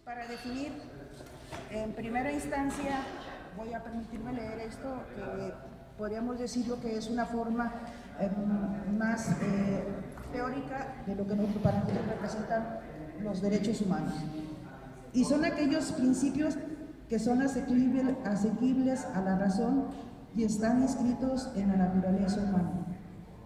Para definir, en primera instancia, voy a permitirme leer esto, que podríamos decir lo que es una forma más teórica de lo que para nosotros representan los derechos humanos. Y son aquellos principios que son asequibles a la razón y están inscritos en la naturaleza humana.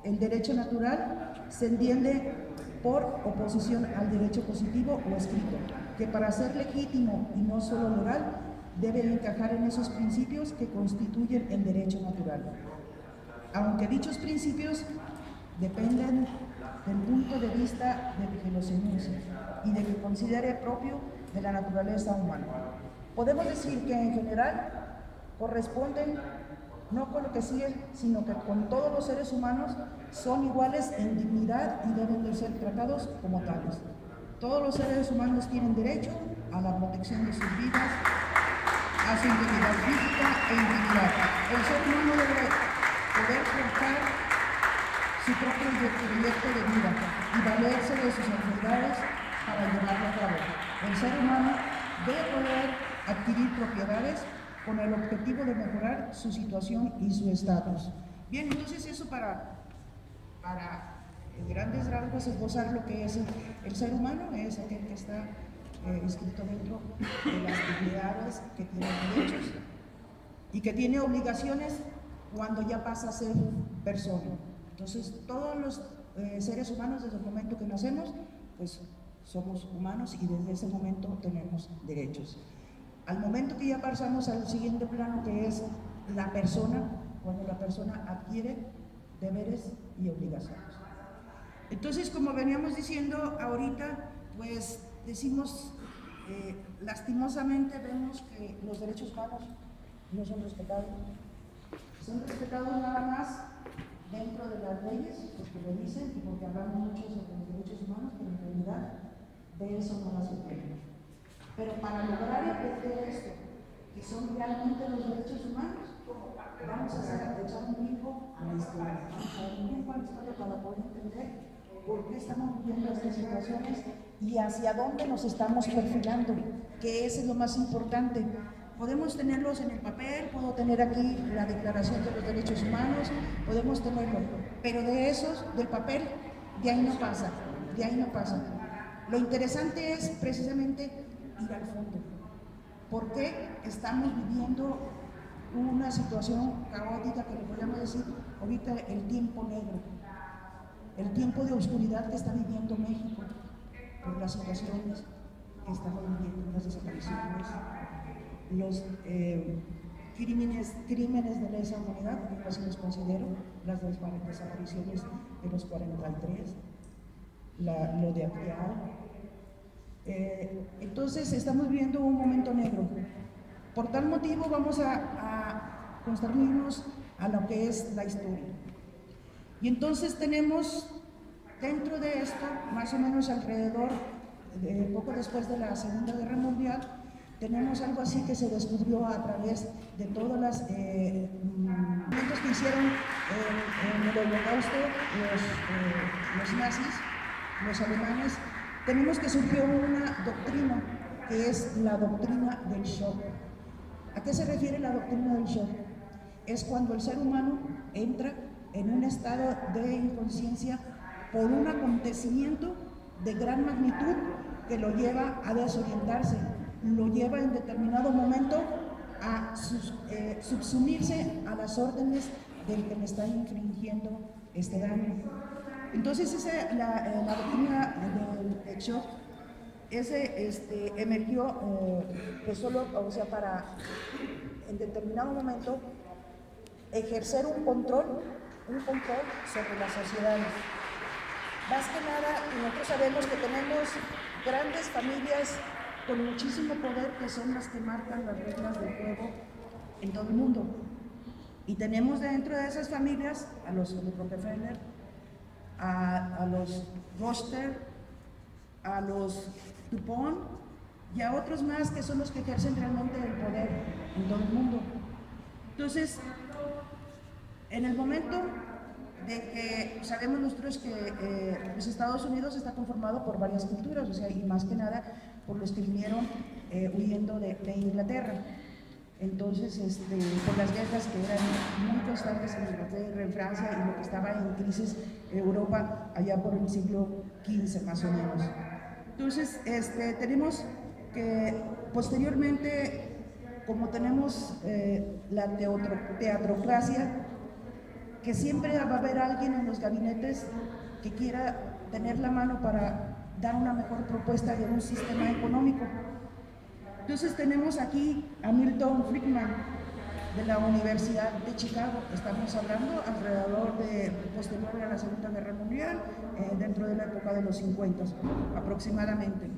El derecho natural se entiende por oposición al derecho positivo o escrito, que para ser legítimo y no solo legal, debe encajar en esos principios que constituyen el derecho natural. Aunque dichos principios dependen del punto de vista del que los enuncia y de que considere propio de la naturaleza humana. Podemos decir que en general corresponden no con lo que siguen, sino que con todos los seres humanos son iguales en dignidad y deben de ser tratados como tales. Todos los seres humanos tienen derecho a la protección de sus vidas, a su integridad física e integridad. El ser humano debe poder forjar su propio proyecto de vida y valerse de sus enfermedades para llevarlo a cabo. El ser humano debe poder adquirir propiedades con el objetivo de mejorar su situación y su estatus. Bien, entonces eso para en grandes rasgos esbozar lo que es el ser humano, es aquel que está inscrito dentro de las dignidades, que tiene derechos y que tiene obligaciones cuando ya pasa a ser persona. Entonces todos los seres humanos desde el momento que nacemos, pues somos humanos y desde ese momento tenemos derechos. Al momento que ya pasamos al siguiente plano, que es la persona, cuando la persona adquiere deberes y obligaciones. Entonces, como veníamos diciendo ahorita, pues decimos, lastimosamente vemos que los derechos humanos no son respetados. Son respetados nada más dentro de las leyes, porque lo dicen y porque hablamos mucho sobre los derechos humanos, pero en realidad de eso no las entienden. Pero para lograr entender esto, que son realmente los derechos humanos, vamos a echar un brinco a la historia. Vamos a echar un brinco a la historia para poder entender por qué estamos viviendo estas situaciones y hacia dónde nos estamos perfilando, que eso es lo más importante. Podemos tenerlos en el papel, puedo tener aquí la Declaración de los Derechos Humanos, podemos tenerlo, pero de esos, del papel, de ahí no pasa, de ahí no pasa. Lo interesante es precisamente ir al fondo. ¿Por qué estamos viviendo una situación caótica que le podríamos decir ahorita el tiempo negro, el tiempo de oscuridad que está viviendo México por las situaciones que estamos viviendo, las desapariciones, los crímenes de lesa humanidad, como así los considero, las desapariciones de los 43, lo de Apial. Entonces estamos viviendo un momento negro. Por tal motivo vamos a consternarnos a lo que es la historia. Y entonces tenemos dentro de esto, más o menos alrededor, poco después de la Segunda Guerra Mundial, tenemos algo así que se descubrió a través de todos los movimientos que hicieron en el Holocausto los nazis, los alemanes. Tenemos que surgió una doctrina que es la doctrina del shock. ¿A qué se refiere la doctrina del shock? Es cuando el ser humano entra en un estado de inconsciencia por un acontecimiento de gran magnitud que lo lleva a desorientarse, lo lleva en determinado momento a subsumirse a las órdenes del que me está infringiendo este daño. Entonces la doctrina del shock emergió pues solo, o sea, para en determinado momento ejercer un control sobre las sociedades. Más que nada, nosotros sabemos que tenemos grandes familias con muchísimo poder que son las que marcan las reglas del juego en todo el mundo. Y tenemos dentro de esas familias a los Rockefeller, a los Roster, a los Dupont y a otros más que son los que ejercen realmente el poder en todo el mundo. Entonces, en el momento de que sabemos nosotros que los Estados Unidos está conformado por varias culturas, o sea, y más que nada por los que vinieron huyendo de Inglaterra. Entonces, por las guerras que eran muy constantes en Inglaterra, en Francia, y lo que estaba en crisis Europa allá por el siglo XV más o menos. Entonces, tenemos que posteriormente, como tenemos la teatrocracia, que siempre va a haber alguien en los gabinetes que quiera tener la mano para dar una mejor propuesta de un sistema económico. Entonces tenemos aquí a Milton Friedman de la Universidad de Chicago. Estamos hablando alrededor de posterior a la Segunda Guerra Mundial, dentro de la época de los 50 aproximadamente.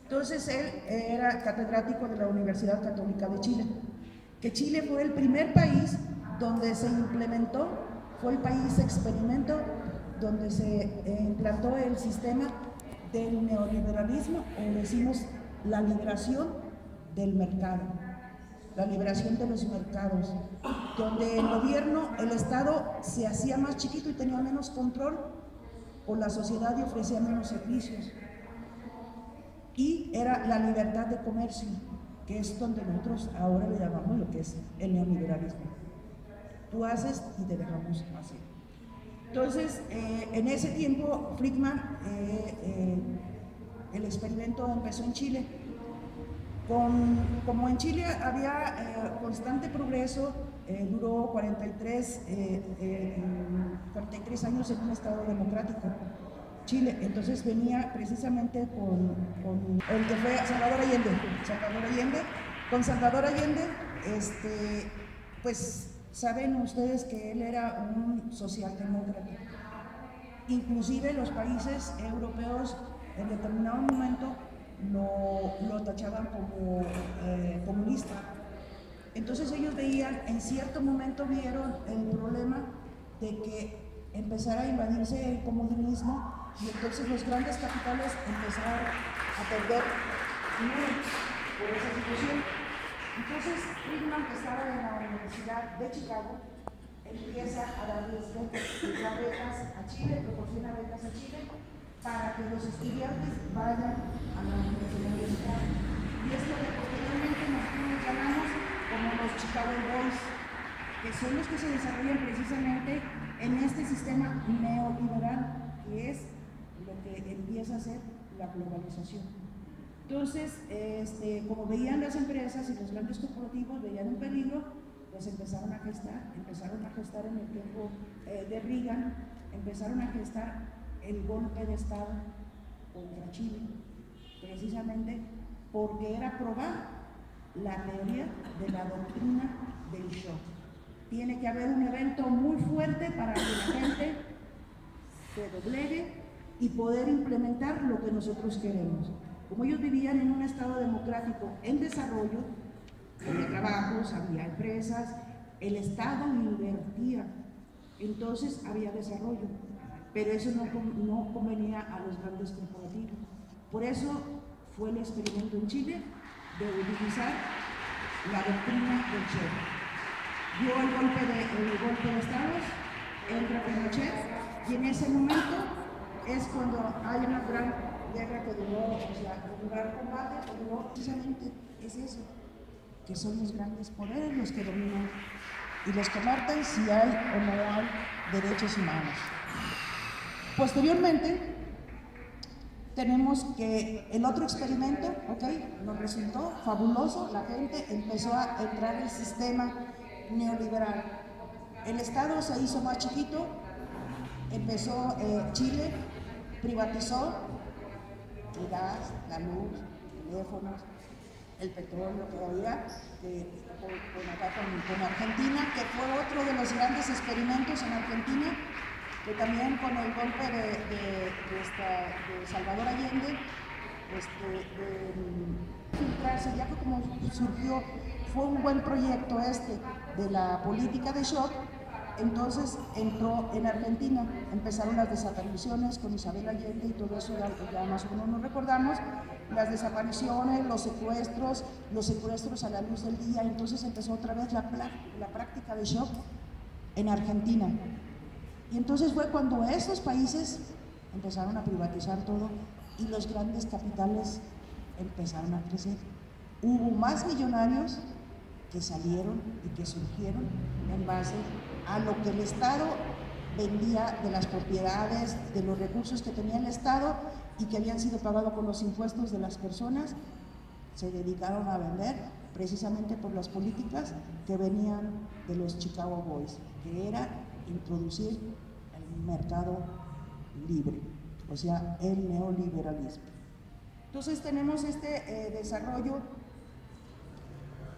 Entonces él era catedrático de la Universidad Católica de Chile, que Chile fue el primer país donde se implementó, fue el país experimento donde se implantó el sistema del neoliberalismo, o decimos la liberación del mercado, la liberación de los mercados, donde el gobierno, el Estado se hacía más chiquito y tenía menos control por la sociedad y ofrecía menos servicios. Y era la libertad de comercio, que es donde nosotros ahora le llamamos lo que es el neoliberalismo. Tú haces y te dejamos hacer. Entonces, en ese tiempo, Friedman, el experimento empezó en Chile. Como en Chile había constante progreso, duró 43 años en un estado democrático, Chile. Entonces venía precisamente con el que fue Salvador Allende. Con Salvador Allende, pues saben ustedes que él era un socialdemócrata. Inclusive los países europeos en determinado momento lo tachaban como comunista. Entonces ellos veían, en cierto momento vieron el problema de que empezara a invadirse el comunismo, y entonces los grandes capitales empezaron a perder dinero por esa situación. Entonces Friedman, que estaba en la Universidad de Chicago, empieza a darles becas a Chile, proporciona becas a Chile para que los estudiantes vayan a la universidad. Y es lo que posteriormente nosotros llamamos como los Chicago Boys, que son los que se desarrollan precisamente en este sistema neoliberal, que es lo que empieza a ser la globalización. Entonces, como veían las empresas y los grandes corporativos, veían un peligro, pues empezaron a gestar en el tiempo de Reagan, empezaron a gestar el golpe de Estado contra Chile, precisamente porque era probar la teoría de la doctrina del shock. Tiene que haber un evento muy fuerte para que la gente se doblegue y poder implementar lo que nosotros queremos. Como ellos vivían en un estado democrático en desarrollo, había trabajos, había empresas, el Estado invertía, entonces había desarrollo, pero eso no convenía a los grandes corporativos. Por eso fue el experimento en Chile de utilizar la doctrina del shock. Dio el golpe de Estados, entra Pinochet, y en ese momento es cuando hay una gran guerra que duró, o sea, un gran combate que duró, precisamente es eso, que son los grandes poderes los que dominan y los que marcan si hay o no hay derechos humanos. Posteriormente, tenemos que el otro experimento, nos resultó fabuloso, la gente empezó a entrar en el sistema neoliberal. El Estado se hizo más chiquito, empezó Chile, privatizó el gas, la luz, teléfonos, el petróleo que había con Argentina, que fue otro de los grandes experimentos en Argentina, que también con el golpe de Salvador Allende, filtrarse, ya que como surgió, fue un buen proyecto de la política de shock. Entonces entró en Argentina, empezaron las desapariciones con Isabel Allende y todo eso, ya más o menos nos recordamos, las desapariciones, los secuestros a la luz del día. Entonces empezó otra vez la práctica de shock en Argentina. Y entonces fue cuando esos países empezaron a privatizar todo y los grandes capitales empezaron a crecer. Hubo más millonarios que salieron y que surgieron en base a lo que el Estado vendía de las propiedades, de los recursos que tenía el Estado y que habían sido pagados con los impuestos de las personas. Se dedicaron a vender precisamente por las políticas que venían de los Chicago Boys, que era introducir el mercado libre, o sea, el neoliberalismo. Entonces tenemos este desarrollo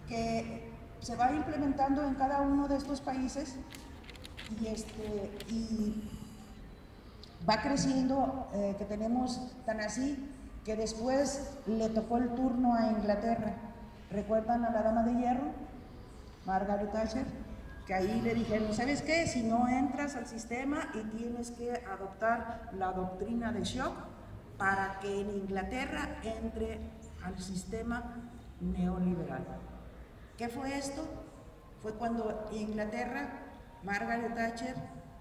que se va implementando en cada uno de estos países y va creciendo, que tenemos tan así que después le tocó el turno a Inglaterra. ¿Recuerdan a la Dama de Hierro, Margaret Thatcher? Que ahí le dijeron, ¿sabes qué? Si no entras al sistema y tienes que adoptar la doctrina de Shock para que en Inglaterra entre al sistema neoliberal. ¿Qué fue esto? Fue cuando Inglaterra, Margaret Thatcher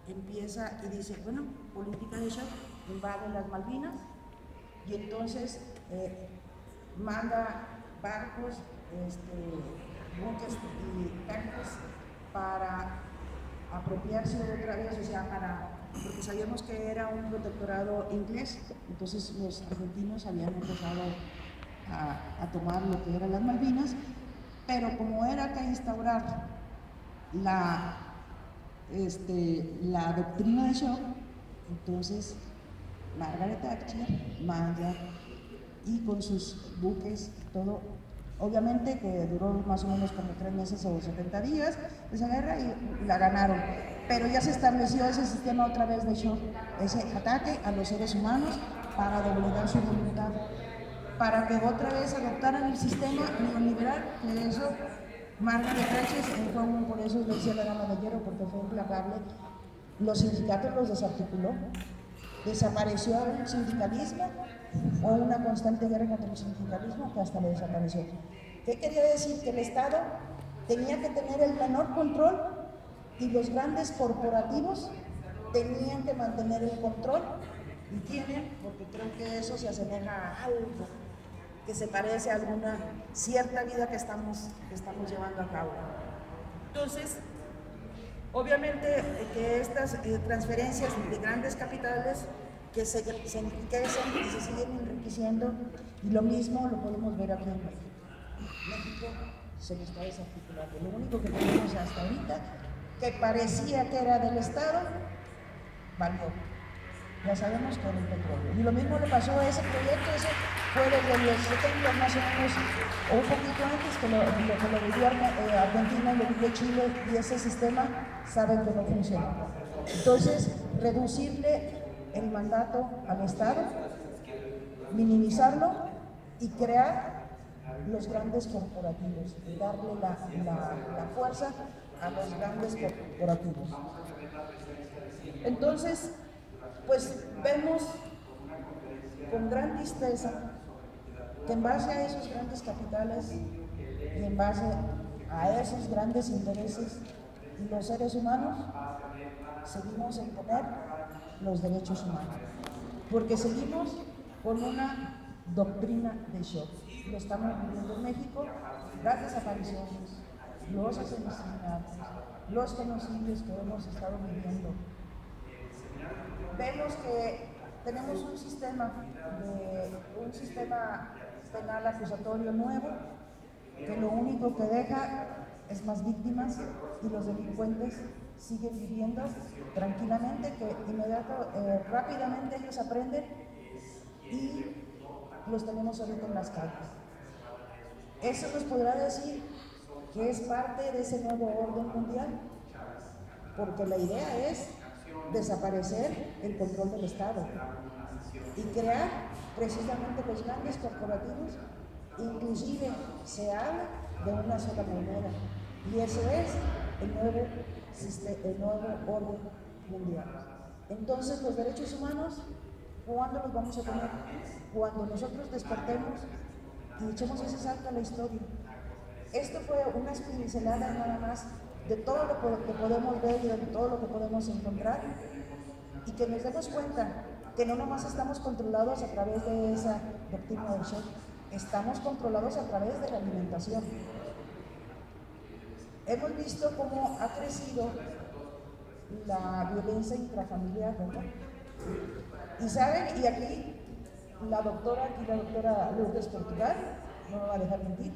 empieza y dice, bueno, política de Shock, invade las Malvinas y entonces manda barcos, buques y tanques para apropiarse otra vez, o sea, porque sabíamos que era un protectorado inglés, entonces los argentinos habían empezado a tomar lo que eran las Malvinas, pero como era que instaurar la doctrina de Shock, entonces Margaret Thatcher manda y con sus buques todo, obviamente que duró más o menos como 3 meses o 70 días esa guerra y la ganaron, pero ya se estableció ese sistema otra vez de Shock, ese ataque a los seres humanos para doblegar su voluntad, para que otra vez adoptaran el sistema neoliberal, que eso Margaret Thatcher fue por eso le decía la Dama de Hierro, porque fue implacable. Los sindicatos los desarticuló, desapareció el sindicalismo, o una constante guerra contra el sindicalismo que hasta lo desapareció. ¿Qué quería decir? Que el Estado tenía que tener el menor control y los grandes corporativos tenían que mantener el control, y tienen, porque creo que eso se asemeja a algo que se parece a alguna cierta vida que estamos llevando a cabo. Entonces, obviamente que estas transferencias de grandes capitales que se enriquecen y se siguen enriqueciendo, y lo mismo lo podemos ver aquí en México. México se lo está desarticulando. Lo único que tenemos hasta ahorita, que parecía que era del Estado, valió. Ya sabemos que era el petróleo. Y lo mismo le pasó a ese proyecto, ese fue desde los 70 más o menos, o un poquito antes que lo vivió Argentina y lo vivió Chile, y ese sistema saben que no funciona. Entonces, reducirle el mandato al Estado, minimizarlo y crear los grandes corporativos, darle la fuerza a los grandes corporativos. Entonces, pues vemos con gran tristeza que en base a esos grandes capitales y en base a esos grandes intereses, los seres humanos seguimos sin tener los derechos humanos, porque seguimos con una doctrina de Shock. Lo estamos viviendo en México, las desapariciones, los asesinatos, los genocidios que hemos estado viviendo. Vemos que tenemos un sistema penal acusatorio nuevo, que lo único que deja es más víctimas, y los delincuentes siguen viviendo tranquilamente, que rápidamente ellos aprenden y los tenemos ahorita en las calles. Eso nos podrá decir que es parte de ese nuevo orden mundial, porque la idea es desaparecer el control del Estado y crear precisamente los grandes corporativos. Inclusive se habla de una sola moneda, y eso es el nuevo orden mundial. Entonces, los derechos humanos, ¿cuándo los vamos a tener? Cuando nosotros despertemos y echemos ese salto a la historia. Esto fue unas pinceladas nada más de todo lo que podemos ver y de todo lo que podemos encontrar, y que nos demos cuenta que no nomás estamos controlados a través de esa doctrina del Shock, estamos controlados a través de la alimentación. Hemos visto cómo ha crecido la violencia intrafamiliar, ¿verdad? Y saben, y aquí la doctora Lourdes Portugal no me va a dejar mentir,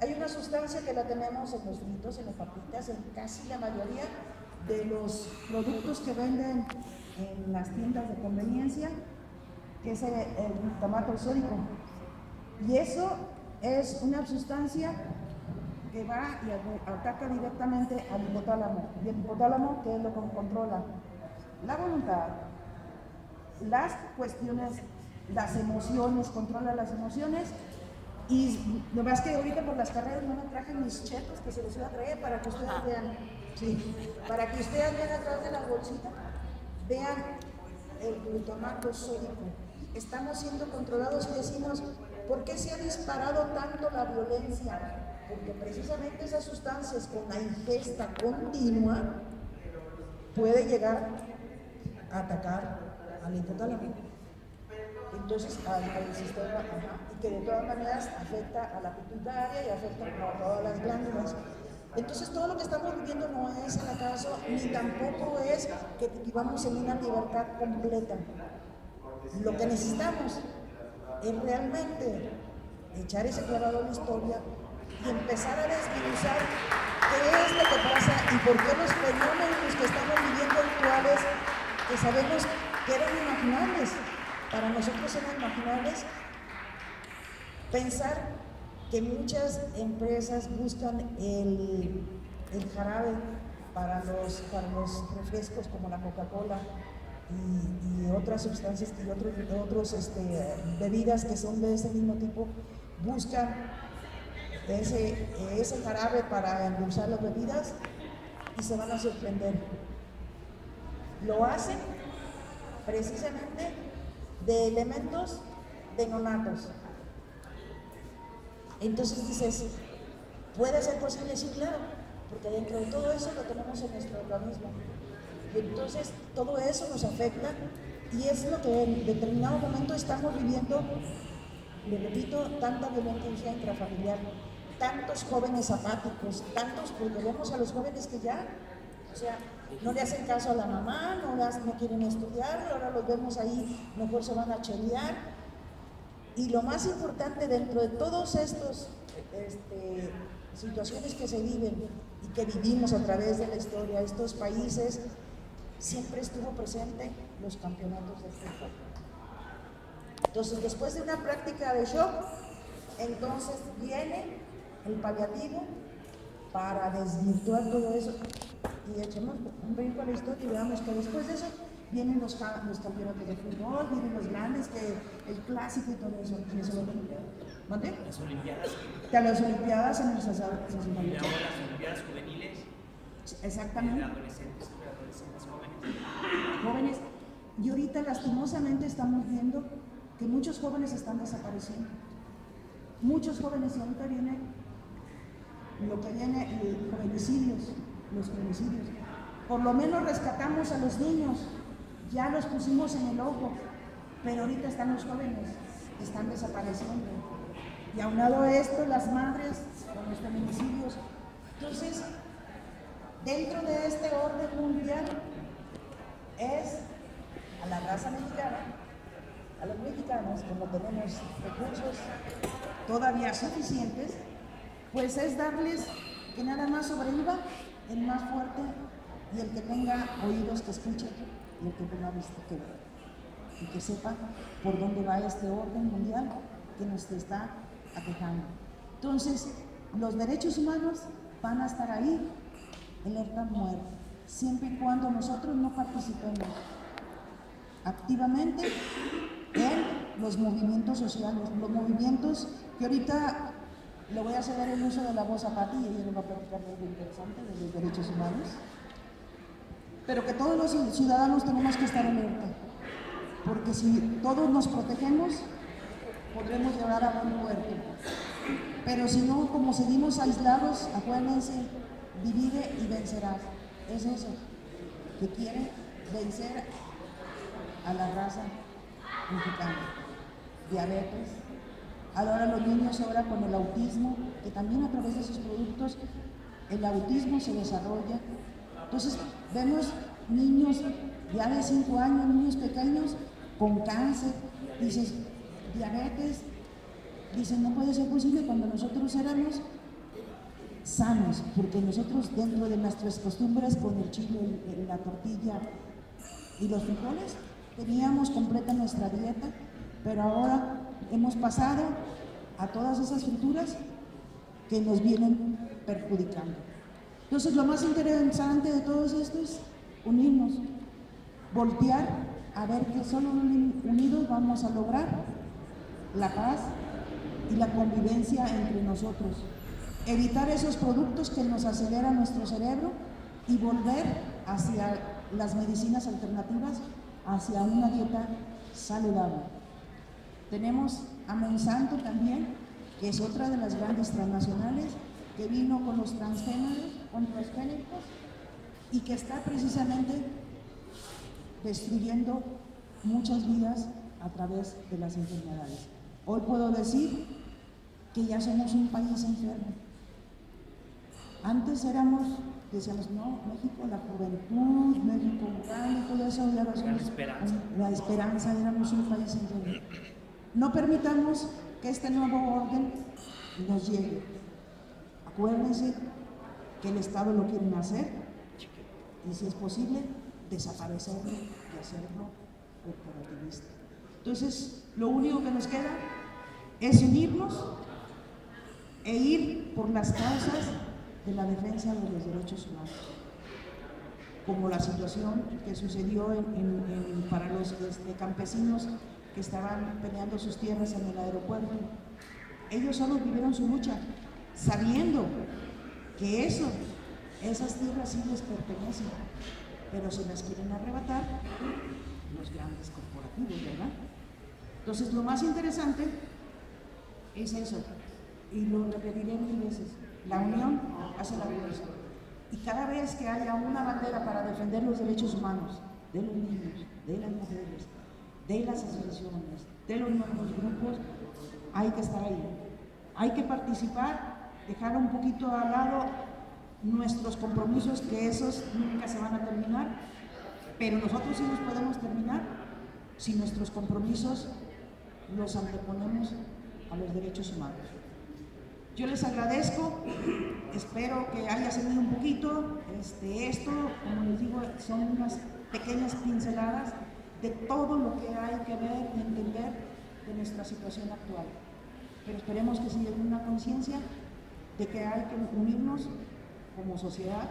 hay una sustancia que la tenemos en los fritos, en las papitas, en casi la mayoría de los productos que venden en las tiendas de conveniencia, que es el glutamato sódico. Y eso es una sustancia que va y ataca directamente al hipotálamo. Y el hipotálamo, ¿qué es lo que controla? La voluntad, las cuestiones, las emociones, controla las emociones. Y lo más que ahorita por las carreras no me traje mis chetos que se los iba a traer para que ustedes vean. Sí, para que ustedes vean atrás de la bolsita, vean el glutamato sódico. Estamos siendo controlados y decimos, ¿por qué se ha disparado tanto la violencia? Porque precisamente esas sustancias con la ingesta continua puede llegar a atacar al hipotálamo. Entonces al sistema, y que de todas maneras afecta a la pituitaria y afecta a todas las glándulas. Entonces todo lo que estamos viviendo no es el acaso, ni tampoco es que vivamos en una libertad completa. Lo que necesitamos es realmente echar ese clavado a la historia y empezar a desmenuzar qué es lo que pasa y por qué los fenómenos que estamos viviendo actuales, que sabemos que eran imaginables, para nosotros eran imaginables, pensar que muchas empresas buscan el jarabe para los refrescos como la Coca-Cola y otras sustancias y otros bebidas que son de ese mismo tipo, buscan ese jarabe para endulzar las bebidas y se van a sorprender. Lo hacen precisamente de elementos de nonatos. Entonces dices, ¿puede ser posible? Sí, claro, porque dentro de todo eso lo tenemos en nuestro organismo. Y entonces todo eso nos afecta y es lo que en determinado momento estamos viviendo, le repito, tanta violencia intrafamiliar, tantos jóvenes apáticos, tantos, porque vemos a los jóvenes que ya, o sea, no le hacen caso a la mamá, no quieren estudiar, ahora los vemos ahí, mejor se van a chelear. Y lo más importante dentro de todos estos situaciones que se viven y que vivimos a través de la historia, estos países, siempre estuvo presente los campeonatos de fútbol. Entonces, después de una práctica de shock, entonces viene el paliativo para desvirtuar todo eso y echemos un brinco a la historia y veamos que después de eso vienen los campeonatos de fútbol, vienen los grandes, el clásico y todo eso. ¿Mande? Las Olimpiadas. Que las Olimpiadas en los las Olimpiadas juveniles. Exactamente. Adolescentes jóvenes. Jóvenes. Y ahorita lastimosamente estamos viendo que muchos jóvenes están desapareciendo. Muchos jóvenes, y ahorita viene lo que viene, los feminicidios. Por lo menos rescatamos a los niños, ya los pusimos en el ojo, pero ahorita están los jóvenes, están desapareciendo. Y aunado a esto, las madres con los feminicidios. Entonces, dentro de este orden mundial, es a la raza mexicana, a los mexicanos, como tenemos recursos todavía suficientes, pues es darles que nada más sobreviva el más fuerte y el que tenga oídos que escuche y el que tenga vista que vea y que sepa por dónde va este orden mundial que nos está aquejando. Entonces, los derechos humanos van a estar ahí, alerta muerte, siempre y cuando nosotros no participemos activamente en los movimientos sociales, los movimientos que ahorita le voy a ceder el uso de la voz a Pati y ella le va a platicar algo interesante de los derechos humanos, pero que todos los ciudadanos tenemos que estar alerta, porque si todos nos protegemos, podremos llevar a buen puerto, pero si no, como seguimos aislados, acuérdense, divide y vencerás, es eso, que quiere vencer a la raza mexicana, diabetes, Ahora los niños ahora con el autismo, que también a través de esos productos el autismo se desarrolla. Entonces vemos niños ya de 5 años, niños pequeños con cáncer, dices, diabetes, dicen, no puede ser posible cuando nosotros éramos sanos, porque nosotros dentro de nuestras costumbres con el chile, la tortilla y los frijoles, teníamos completa nuestra dieta, pero ahora hemos pasado a todas esas frituras que nos vienen perjudicando. Entonces lo más interesante de todo esto es unirnos, voltear a ver que solo unidos vamos a lograr la paz y la convivencia entre nosotros. Evitar esos productos que nos aceleran nuestro cerebro y volver hacia las medicinas alternativas, hacia una dieta saludable. Tenemos a Monsanto también, que es otra de las grandes transnacionales, que vino con los transgénicos y que está precisamente destruyendo muchas vidas a través de las enfermedades. Hoy puedo decir que ya somos un país enfermo. Antes decíamos, no, México, la juventud, México, grande, todo eso, ya la esperanza, éramos un país enfermo. No permitamos que este nuevo orden nos llegue. Acuérdense que el Estado lo quieren hacer y si es posible, desaparecerlo y hacerlo corporativista. Entonces, lo único que nos queda es unirnos e ir por las causas de la defensa de los derechos humanos, como la situación que sucedió para los campesinos que estaban peleando sus tierras en el aeropuerto. Ellos solo vivieron su lucha, sabiendo que esas tierras sí les pertenecen, pero se las quieren arrebatar los grandes corporativos, ¿verdad? Entonces, lo más interesante es eso, y lo repetiré 1000 veces: la unión hace la fuerza. Y cada vez que haya una bandera para defender los derechos humanos de los niños, de las mujeres, de las asociaciones, de los nuevos grupos, hay que estar ahí. Hay que participar, dejar un poquito al lado nuestros compromisos, que esos nunca se van a terminar, pero nosotros sí los podemos terminar si nuestros compromisos los anteponemos a los derechos humanos. Yo les agradezco, espero que haya servido un poquito. Esto, como les digo, son unas pequeñas pinceladas de todo lo que hay que ver y entender de nuestra situación actual. Pero esperemos que se llegue una conciencia de que hay que unirnos como sociedad,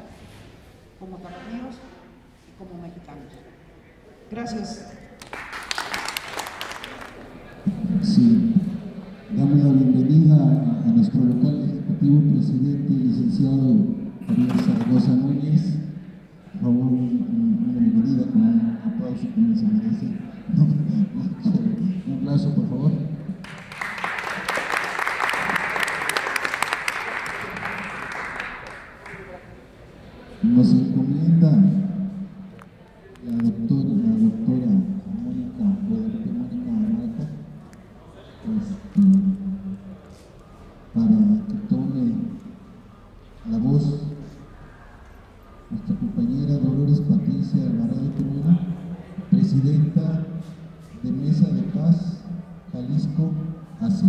como tapatíos y como mexicanos. Gracias. Sí, damos la bienvenida a nuestro local ejecutivo presidente, licenciado Javier Zaragoza Núñez. Por favor, una bienvenida con un aplauso como se merece. Un aplauso, por favor. Nos encomienda la doctora Mónica Mata, para que tome la voz nuestra compañera Dolores Patricia Alvarado Turbina, presidenta de Mesa de Paz Jalisco AC.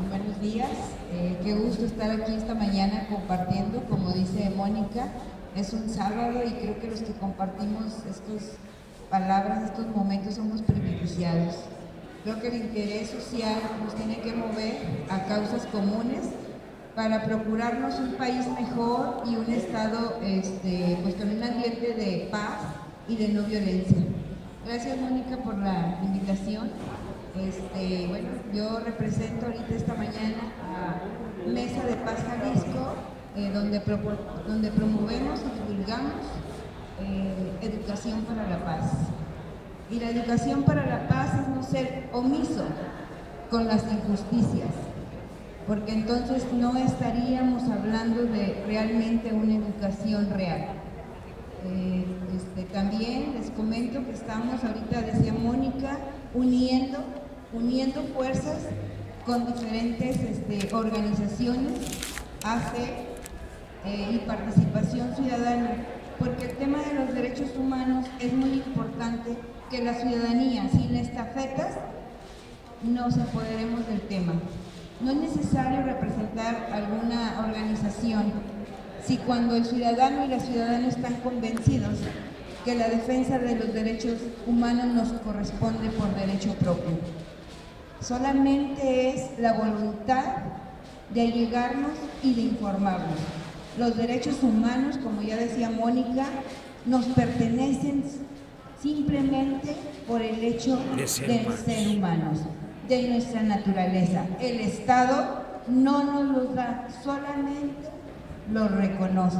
Buenos días, qué gusto estar aquí esta mañana compartiendo. Como dice Mónica, es un sábado y creo que los que compartimos estas palabras, estos momentos, somos privilegiados. Creo que el interés social nos tiene que mover a causas comunes para procurarnos un país mejor y un estado pues con un ambiente de paz y de no violencia. Gracias, Mónica, por la invitación. Bueno, yo represento ahorita esta mañana a Mesa de Paz Jalisco, donde promovemos y divulgamos educación para la paz. Y la educación para la paz es no ser omiso con las injusticias, porque entonces no estaríamos hablando de realmente una educación real. También les comento que estamos, ahorita decía Mónica, uniendo fuerzas con diferentes organizaciones, ACE y Participación Ciudadana, porque el tema de los derechos humanos es muy importante, que la ciudadanía, sin estafetas, nos apoderemos del tema. No es necesario representar alguna organización si cuando el ciudadano y la ciudadana están convencidos que la defensa de los derechos humanos nos corresponde por derecho propio. Solamente es la voluntad de allegarnos y de informarnos. Los derechos humanos, como ya decía Mónica, nos pertenecen simplemente por el hecho de ser humanos, de nuestra naturaleza. El Estado no nos los da, solamente los reconoce.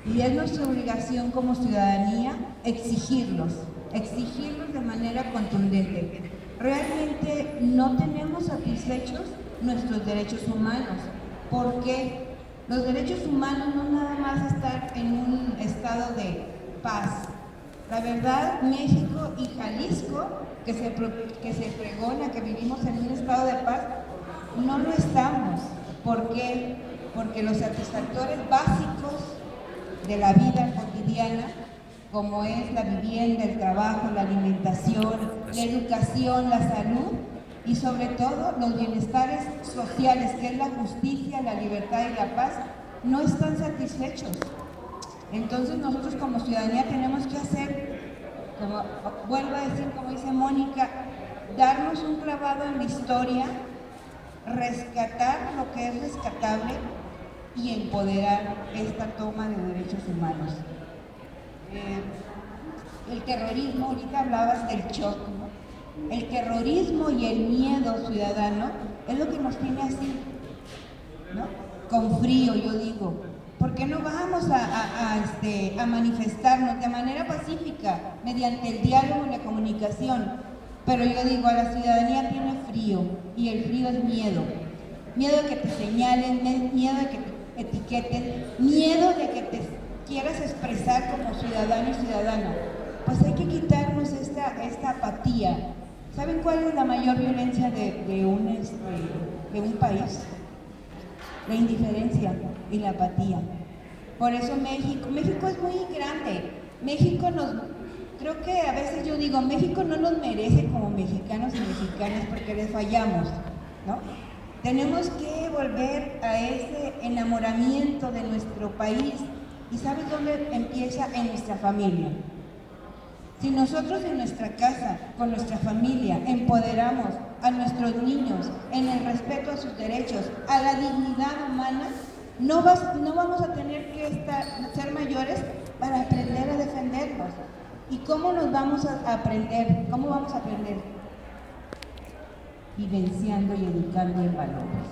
Y es nuestra obligación como ciudadanía exigirlos de manera contundente. Realmente no tenemos satisfechos nuestros derechos humanos, porque los derechos humanos no nada más están en un estado de paz. La verdad, México y Jalisco, que se pregona que vivimos en un estado de paz, no lo estamos. ¿Por qué? Porque los satisfactores básicos de la vida cotidiana, como es la vivienda, el trabajo, la alimentación, la educación, la salud y sobre todo los bienestares sociales, que es la justicia, la libertad y la paz, no están satisfechos. Entonces nosotros como ciudadanía tenemos que hacer, como vuelvo a decir, como dice Mónica, darnos un clavado en la historia, rescatar lo que es rescatable y empoderar esta toma de derechos humanos. El terrorismo, ahorita hablabas del shock, ¿no? El terrorismo y el miedo ciudadano es lo que nos tiene así, ¿no? Con frío, yo digo. ¿Por qué no vamos a manifestarnos de manera pacífica, mediante el diálogo y la comunicación? Pero yo digo, a la ciudadanía tiene frío, y el frío es miedo. Miedo de que te señalen, miedo de que te etiqueten, miedo de que te quieras expresar como ciudadano y ciudadana. Pues hay que quitarnos esta apatía. ¿Saben cuál es la mayor violencia de un país? La indiferencia y la apatía. Por eso México es muy grande. Creo que a veces yo digo, México no nos merece como mexicanos y mexicanas porque les fallamos, ¿no? Tenemos que volver a ese enamoramiento de nuestro país. ¿Y sabes dónde empieza? En nuestra familia. Si nosotros en nuestra casa, con nuestra familia, empoderamos a nuestros niños en el respeto a sus derechos, a la dignidad humana, no vamos a tener que ser mayores para aprender a defendernos. ¿Y cómo nos vamos a aprender? ¿Cómo vamos a aprender? Vivenciando y educando en valores.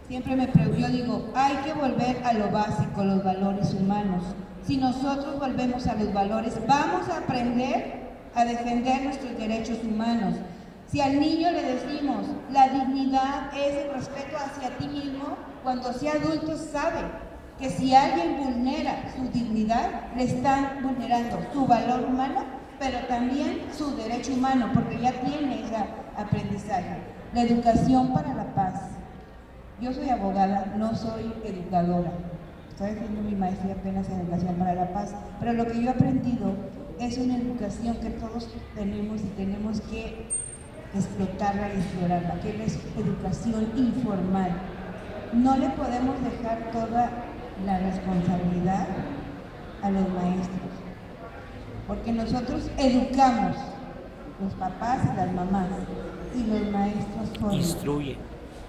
Siempre yo digo, hay que volver a lo básico, los valores humanos. Si nosotros volvemos a los valores, vamos a aprender a defender nuestros derechos humanos. Si al niño le decimos, la dignidad es el respeto hacia ti mismo, cuando sea adulto sabe que si alguien vulnera su dignidad, le están vulnerando su valor humano, pero también su derecho humano, porque ya tiene ese aprendizaje. La educación para la paz. Yo soy abogada, no soy educadora. Estoy haciendo mi maestría apenas en educación para la paz, pero lo que yo he aprendido es una educación que todos tenemos y tenemos que explotarla y explorarla, que es educación informal. No le podemos dejar toda la responsabilidad a los maestros, porque nosotros educamos, los papás y las mamás, y los maestros forman. Instruye.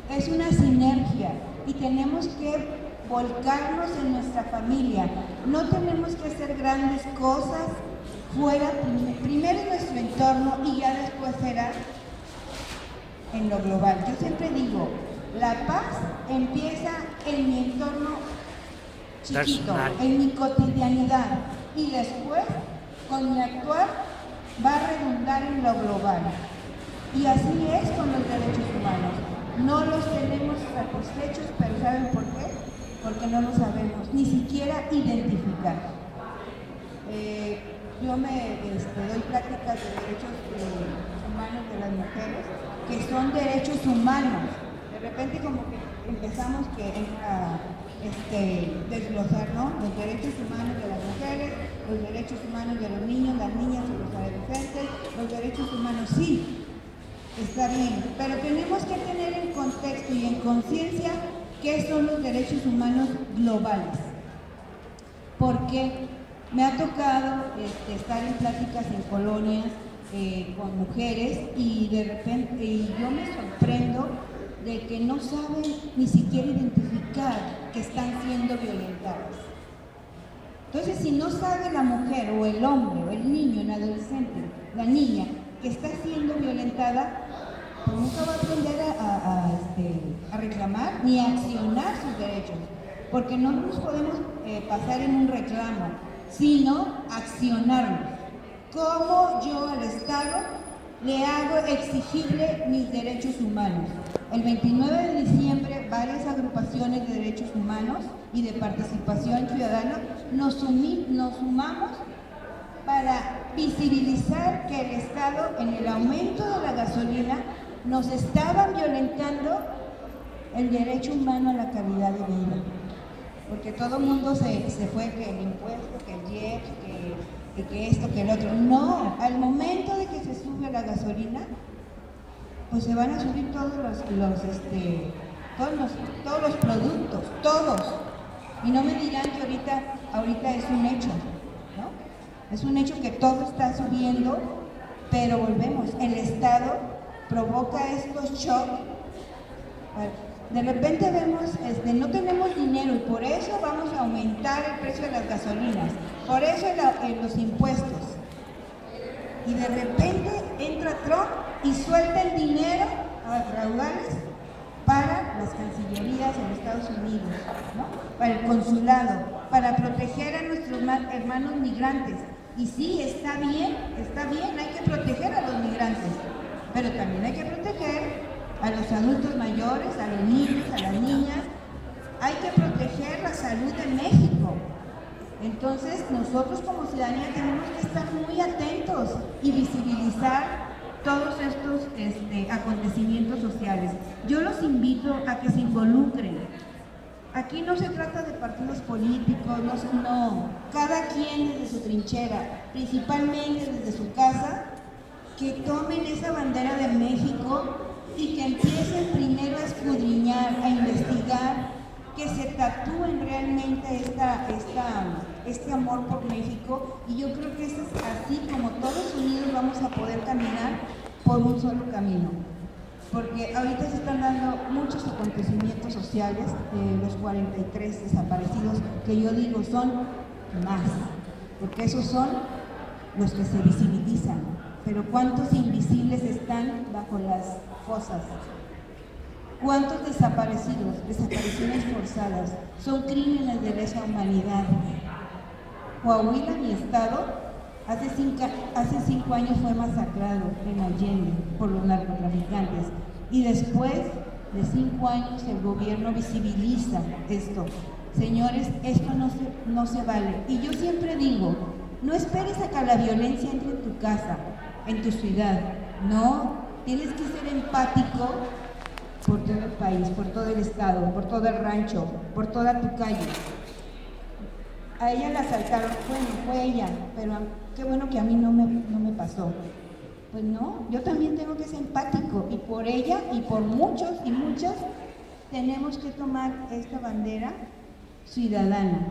Es una sinergia y tenemos que volcarnos en nuestra familia. No tenemos que hacer grandes cosas fuera, primero en nuestro entorno y ya después será en lo global. Yo siempre digo, la paz empieza en mi entorno chiquito, en mi cotidianidad, y después con mi actuar va a redundar en lo global. Y así es con los derechos humanos. No los tenemos satisfechos, pero ¿saben por qué? Porque no lo sabemos, ni siquiera identificar. Yo doy pláticas de derechos humanos de las mujeres, que son derechos humanos. De repente como que empezamos a desglosar, ¿no? Los derechos humanos de las mujeres, los derechos humanos de los niños, las niñas y los adolescentes, los derechos humanos, sí, está bien, pero tenemos que tener en contexto y en conciencia qué son los derechos humanos globales. Porque me ha tocado estar en pláticas en colonias con mujeres y de repente yo me sorprendo de que no saben ni siquiera identificar que están siendo violentadas. Entonces, si no sabe la mujer o el hombre o el niño, el adolescente, la niña que está siendo violentada, pues nunca va a aprender a reclamar ni a accionar sus derechos, porque no nos podemos pasar en un reclamo, sino accionarlos. ¿Cómo yo al Estado le hago exigible mis derechos humanos? El 29 de diciembre, varias agrupaciones de derechos humanos y de participación ciudadana nos sumamos para visibilizar que el Estado, en el aumento de la gasolina, nos estaban violentando el derecho humano a la calidad de vida. Porque todo el mundo se fue que el impuesto, que el IEPS, que esto, que el otro. No, al momento de que se sube la gasolina, pues se van a subir todos los productos, todos. Y no me dirán que ahorita es un hecho, ¿no? Es un hecho que todo está subiendo, pero volvemos, el Estado provoca estos shocks. De repente vemos, no tenemos dinero y por eso vamos a aumentar el precio de las gasolinas, por eso los impuestos. Y de repente entra Trump y suelta el dinero a raudales para las cancillerías en Estados Unidos, ¿no? Para el consulado, para proteger a nuestros hermanos migrantes. Y sí, está bien, hay que proteger a los migrantes, pero también hay que proteger a los adultos mayores, a los niños, a las niñas. Hay que proteger la salud de México. Entonces, nosotros como ciudadanía tenemos que estar muy atentos y visibilizar todos estos acontecimientos sociales. Yo los invito a que se involucren. Aquí no se trata de partidos políticos, no. Cada quien desde su trinchera, principalmente desde su casa, que tomen esa bandera de México y que empiecen primero a escudriñar, a investigar, que se tatúen realmente este amor por México. Y yo creo que es así como todos unidos vamos a poder caminar por un solo camino. Porque ahorita se están dando muchos acontecimientos sociales, los 43 desaparecidos, que yo digo son más, porque esos son los que se visibilizan. Pero ¿cuántos invisibles están bajo las fosas? ¿Cuántos desaparecidos, desapariciones forzadas? Son crímenes de lesa humanidad. Coahuila, mi estado, hace 5 años fue masacrado en Allende por los narcotraficantes. Y después de 5 años el gobierno visibiliza esto. Señores, esto no se vale. Y yo siempre digo, no esperes a que la violencia entre en tu casa, en tu ciudad. No, tienes que ser empático por todo el país, por todo el estado, por todo el rancho, por toda tu calle. A ella la asaltaron, bueno, fue ella, pero qué bueno que a mí no me pasó. Pues no, yo también tengo que ser empático, y por ella y por muchos y muchas tenemos que tomar esta bandera ciudadana.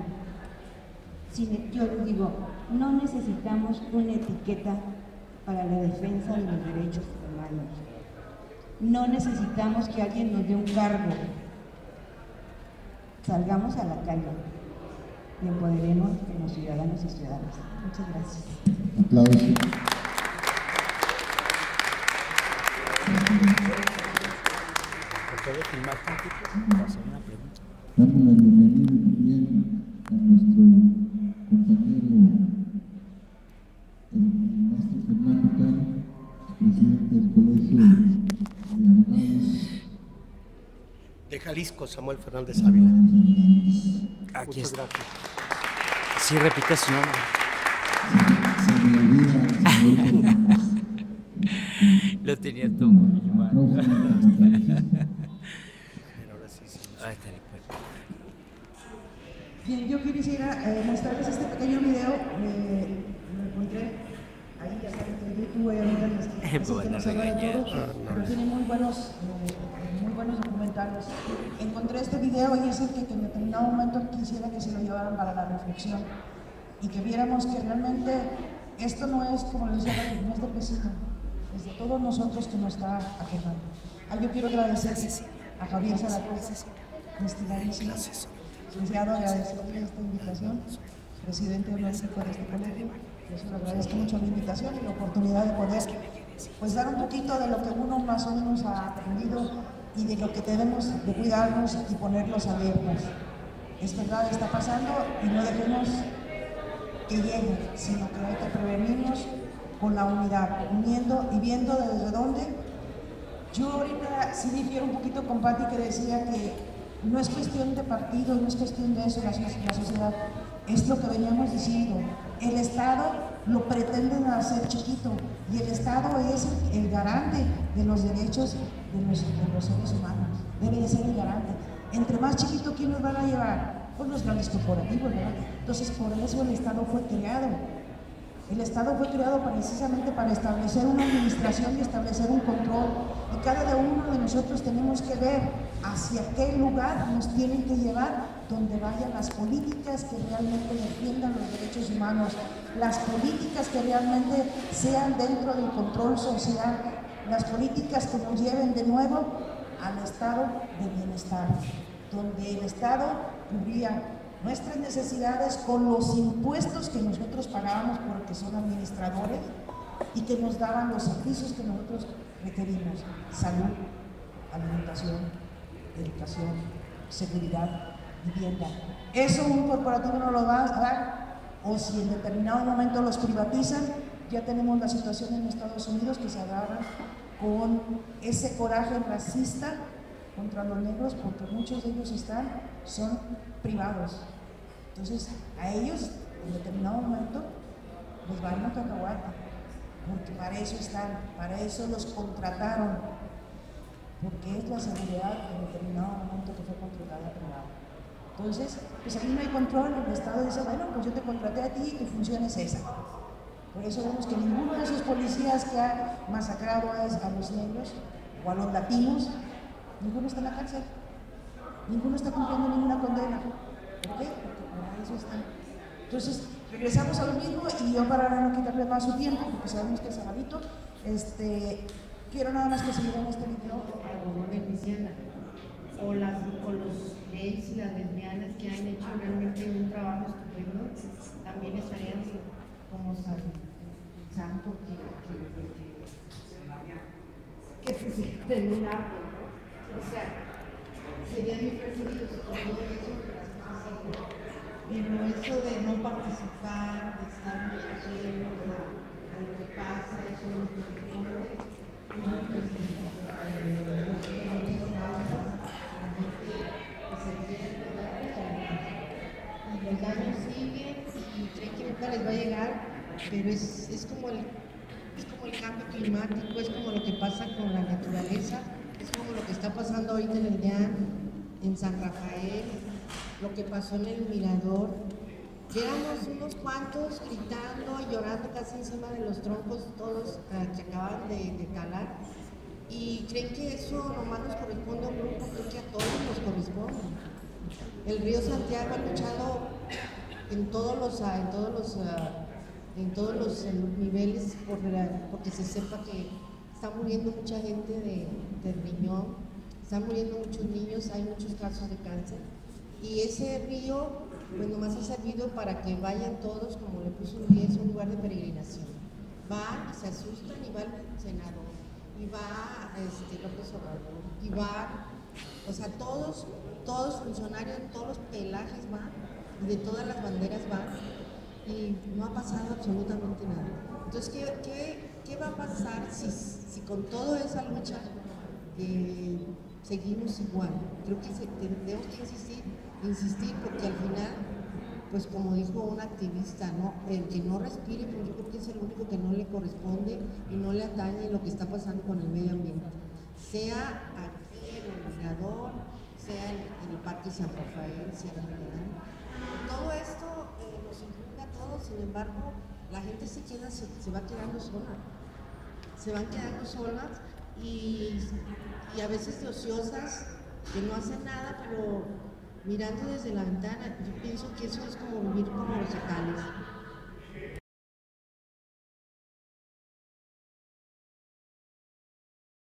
Yo les digo, no necesitamos una etiqueta para la defensa de los derechos humanos. No necesitamos que alguien nos dé un cargo. Salgamos a la calle y empoderemos como ciudadanos y ciudadanas. Muchas gracias. Aplausos. ¿Puedo filmar tantito para hacer una pregunta? Damos la bienvenida también a nuestro compañero, el maestro Fernando Cano, presidente del Colegio de Abogados Jalisco, Samuel Fernández Ávila. Aquí Muchas está. gracias. Sí, repite su nombre. Se me olvida, Samuel Fernández. Lo tenía todo muy mal. Ahora sí, sí. Ahí está el cuerpo. Bien, yo quisiera mostrarles este pequeño video, lo encontré ahí, ya saben que YouTube obviamente es el que nos habla de todo, pero tiene muy buenos documentales. Encontré este video y es el que en determinado momento quisiera que se lo llevaran para la reflexión y que viéramos que realmente esto no es, como les decía, no es del vecino, es de todos nosotros que nos está aquejando. Yo quiero agradecer a Javier Zaragoza, mi estimadísimo licenciado, agradecerle esta invitación, presidente honorífico de este colegio. Yo se lo agradezco mucho la invitación y la oportunidad de poder pues, dar un poquito de lo que uno más o menos ha aprendido y de lo que debemos de cuidarnos y ponerlos alertas. Es verdad, está pasando y no dejemos que llegue, sino que hay que prevenirnos con la unidad, uniendo y viendo desde dónde. Yo ahorita sí difiero un poquito con Pati, que decía que no es cuestión de partido, no es cuestión de eso, la sociedad, es lo que veníamos diciendo. El Estado lo pretenden hacer chiquito y el Estado es el garante de los derechos de los seres humanos, debe de ser el garante. Entre más chiquito, ¿quién nos van a llevar? Pues los grandes corporativos, ¿verdad? Entonces, por eso el Estado fue creado. El Estado fue creado precisamente para establecer una administración y establecer un control. Y cada uno de nosotros tenemos que ver hacia qué lugar nos tienen que llevar, donde vayan las políticas que realmente defiendan los derechos humanos, las políticas que realmente sean dentro del control social, las políticas que nos lleven de nuevo al estado de bienestar, donde el Estado cubría nuestras necesidades con los impuestos que nosotros pagábamos porque son administradores y que nos daban los servicios que nosotros requerimos: salud, alimentación, educación, seguridad, vivienda. Eso un corporativo no lo va a dar, o si en determinado momento los privatizan. Ya tenemos la situación en Estados Unidos que se agarra con ese coraje racista contra los negros, porque muchos de ellos son privados. Entonces, a ellos, en determinado momento, les van a cacahuate, porque para eso están, para eso los contrataron, porque es la seguridad en determinado momento que fue contratada privada. Entonces, pues ahí no hay control, el Estado dice, bueno, pues yo te contraté a ti y tu función es esa. Por eso vemos que ninguno de esos policías que ha masacrado a los negros o a los latinos, ninguno está en la cárcel, ninguno está cumpliendo ninguna condena. ¿Por qué? Porque para eso están. Entonces, regresamos a lo mismo y yo, para no quitarle más su tiempo, porque sabemos que es sabadito, quiero nada más que se en este video. O los gays y las lesbianas que han hecho realmente un trabajo estupendo, también estarían como santo que se terminar. O sea, serían muy preferidos con todo eso, pero eso de no participar, de estar muy ajeno a lo que pasa, eso no es lo que los daños siguen y creen que nunca les va a llegar, pero es como el cambio climático, es como lo que pasa con la naturaleza, es como lo que está pasando ahorita en el DIAN, en San Rafael, lo que pasó en el Mirador. Éramos unos cuantos gritando y llorando casi encima de los troncos, todos que acaban de talar, y creen que eso nomás nos corresponde a un grupo, creo que a todos nos corresponde. El río Santiago ha luchado en todos los niveles porque se sepa que está muriendo mucha gente de riñón, están muriendo muchos niños, hay muchos casos de cáncer, y ese río pues nomás ha servido para que vayan todos, como le puso un día, es un lugar de peregrinación. Van, se asustan y va el senador, y va López Obrador, y va, o sea, todos funcionarios, todos los pelajes van, y de todas las banderas van, y no ha pasado absolutamente nada. Entonces, ¿qué va a pasar si con toda esa lucha seguimos igual. Creo que tenemos que insistir porque al final, pues como dijo un activista, ¿no? El que no respire, pues yo creo que es el único que no le corresponde y no le atañe lo que está pasando con el medio ambiente. Sea aquí en el Mirador, sea en el Parque San Rafael, Sierra General. Todo esto nos incluye a todos, sin embargo, la gente se va quedando sola. Se van quedando solas y a veces de ociosas, que no hacen nada, pero mirando desde la ventana. Yo pienso que eso es como vivir como los zacales.